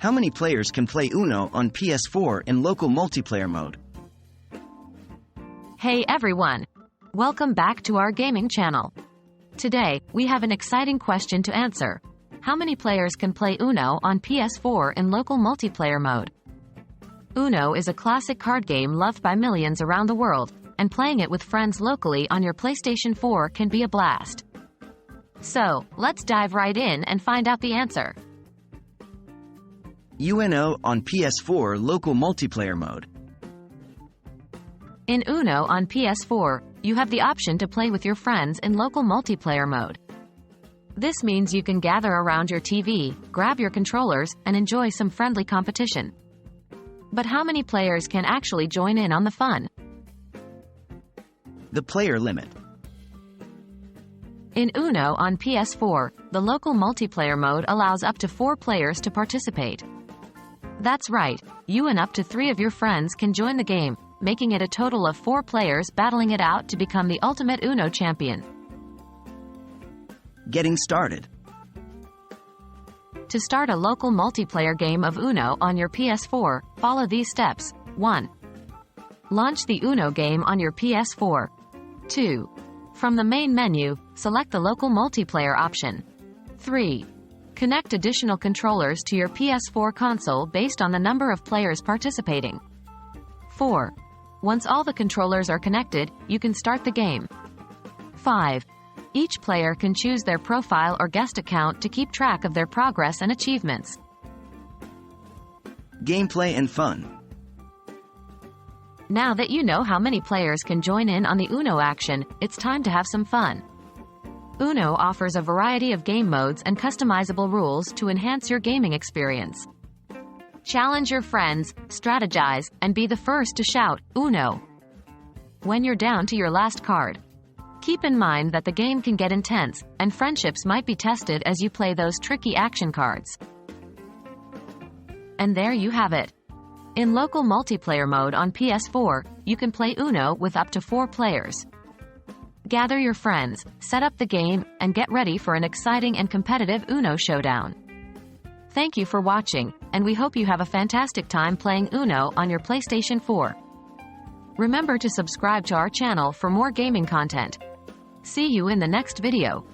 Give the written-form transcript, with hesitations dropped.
How many players can play Uno on PS4 in local multiplayer mode? Hey everyone! Welcome back to our gaming channel. Today, we have an exciting question to answer. How many players can play Uno on PS4 in local multiplayer mode? Uno is a classic card game loved by millions around the world, and playing it with friends locally on your PlayStation 4 can be a blast. So, let's dive right in and find out the answer. Uno on PS4 local multiplayer mode. In Uno on PS4, you have the option to play with your friends in local multiplayer mode. This means you can gather around your TV, grab your controllers, and enjoy some friendly competition. But how many players can actually join in on the fun? The player limit. In Uno on PS4, the local multiplayer mode allows up to 4 players to participate. That's right, you and up to 3 of your friends can join the game, making it a total of 4 players battling it out to become the ultimate Uno champion. Getting started. To start a local multiplayer game of Uno on your PS4, follow these steps. 1. Launch the Uno game on your PS4. 2. From the main menu, select the local multiplayer option. 3. Connect additional controllers to your PS4 console based on the number of players participating. 4. Once all the controllers are connected, you can start the game. 5. Each player can choose their profile or guest account to keep track of their progress and achievements. Gameplay and fun. Now that you know how many players can join in on the Uno action, it's time to have some fun. Uno offers a variety of game modes and customizable rules to enhance your gaming experience. Challenge your friends, strategize, and be the first to shout, "Uno!" when you're down to your last card. Keep in mind that the game can get intense, and friendships might be tested as you play those tricky action cards. And there you have it. In local multiplayer mode on PS4, you can play Uno with up to 4 players. Gather your friends, set up the game, and get ready for an exciting and competitive Uno showdown. Thank you for watching, and we hope you have a fantastic time playing Uno on your PlayStation 4. Remember to subscribe to our channel for more gaming content. See you in the next video.